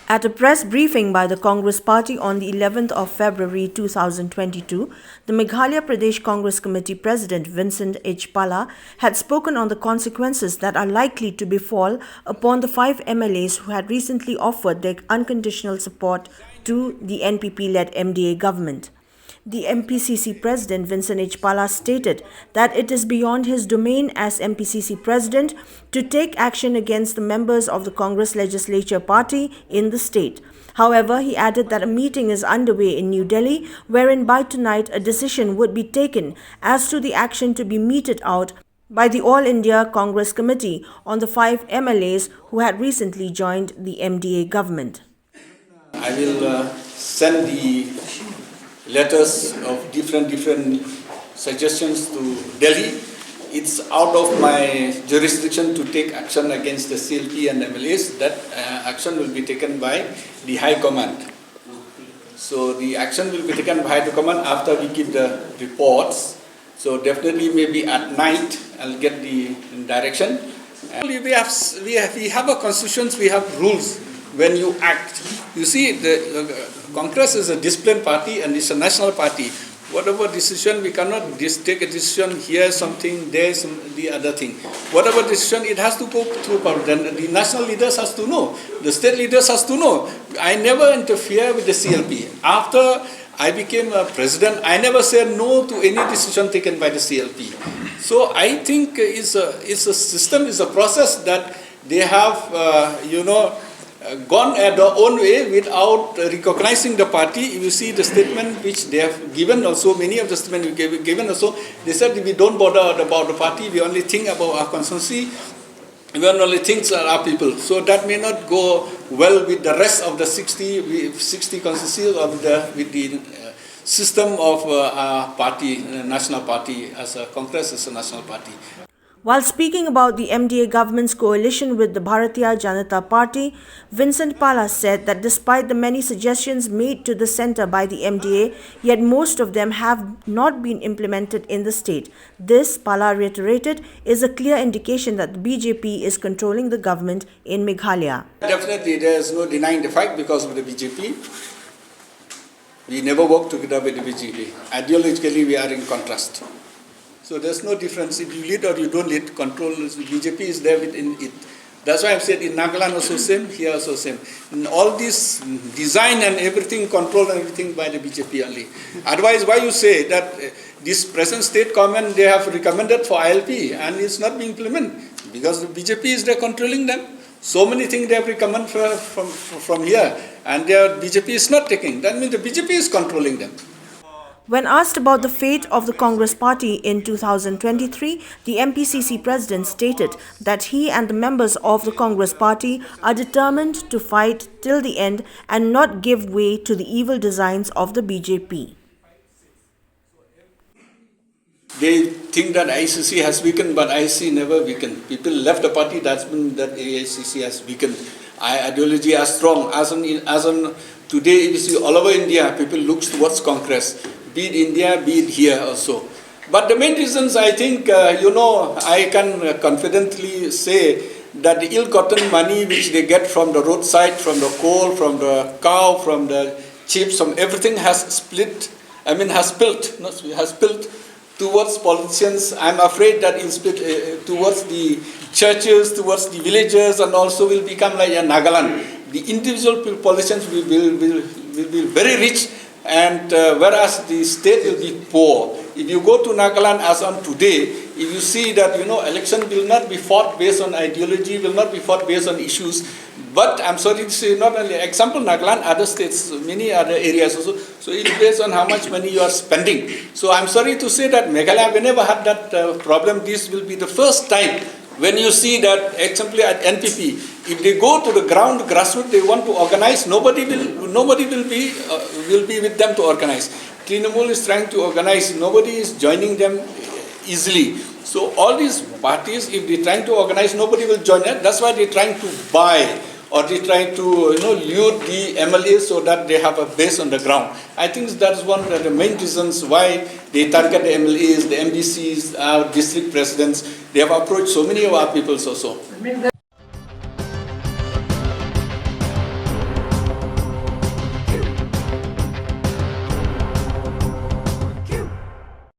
At a press briefing by the Congress Party on the 11th of February 2022, the Meghalaya Pradesh Congress Committee President Vincent had spoken on the consequences that are likely to befall upon the 5 MLAs who had recently offered their unconditional support to the NPP-led MDA government. The MPCC President Vincent stated that it is beyond his domain as MPCC President to take action against the members of the Congress Legislature Party in the state. However, he added that a meeting is underway in New Delhi wherein by tonight a decision would be taken as to the action to be meted out by the All India Congress Committee on the 5 MLAs who had recently joined the MDA government. I will send the letters of different suggestions to Delhi. It's out of my jurisdiction to take action against the CLP and MLAs. That action will be taken by the High Command. So the action will be taken by High Command after we give the reports. So definitely maybe at night I'll get the direction. We have a constitution, we have rules when you act. You see, the Congress is a disciplined party and it's a national party. Whatever decision, we cannot take a decision here, something, there, the other thing. Whatever decision, it has to go through power. Then the national leaders has to know. The state leaders has to know. I never interfere with the CLP. After I became a president, I never said no to any decision taken by the CLP. So I think it's a system, it's a process that they have, gone at their own way without recognizing the party. You see the statement which they have given also, many of the statements we given also, they said we don't bother about the party, we only think about our constituency, we only think our people. So that may not go well with the rest of the 60 constituencies or with the system of our party, national party, as a Congress as a national party. While speaking about the MDA government's coalition with the Bharatiya Janata Party, Vincent said that despite the many suggestions made to the centre by the MDA, yet most of them have not been implemented in the state. This, Pala reiterated, is a clear indication that the BJP is controlling the government in Meghalaya. Definitely, there is no denying the fact because of the BJP. We never work together with the BJP. Ideologically, we are in contrast. So there's no difference if you lead or you don't lead, control, BJP is there within it. That's why I've said in Nagaland also same, here also same. And all this design and everything, control and everything by the BJP only. Otherwise, why you say that this present state government, they have recommended for ILP and it's not being implemented? Because the BJP is there controlling them. So many things they have recommended from here and their BJP is not taking. That means the BJP is controlling them. When asked about the fate of the Congress party in 2023, the MPCC president stated that he and the members of the Congress party are determined to fight till the end and not give way to the evil designs of the BJP. They think that Aicc has weakened, but Aicc never weakened. People left the party, that's been that Aicc has weakened. Ideology are strong. As on today, you see all over India, people look towards Congress. Be it India, be it here also. But the main reasons, I think, I can confidently say that the ill-gotten money which they get from the roadside, from the coal, from the cow, from the chips, from everything has spilled towards politicians. I'm afraid that it's split towards the churches, towards the villages, and also will become like a Nagaland. The individual politicians will be very rich, and whereas the state will be poor. If you go to Nagaland as on today, if you see that election will not be fought based on ideology, will not be fought based on issues, but I'm sorry to say, not only example Nagaland, other states, many other areas also, so it's based on how much money you are spending. So I'm sorry to say that Meghalaya, we never had that problem. This will be the first time when you see that, example at NPP, if they go to the ground, grassroots, they want to organize, nobody will be with them to organize. THE.NOO-LED is trying to organize, nobody is joining them easily. So all these parties, if they're trying to organize, nobody will join them. That's why they're trying to buy or they're trying to lure the MLAs so that they have a base on the ground. I think that's one of the main reasons why they target the MLAs, the MDCs, our district presidents. They have approached so many of our people also.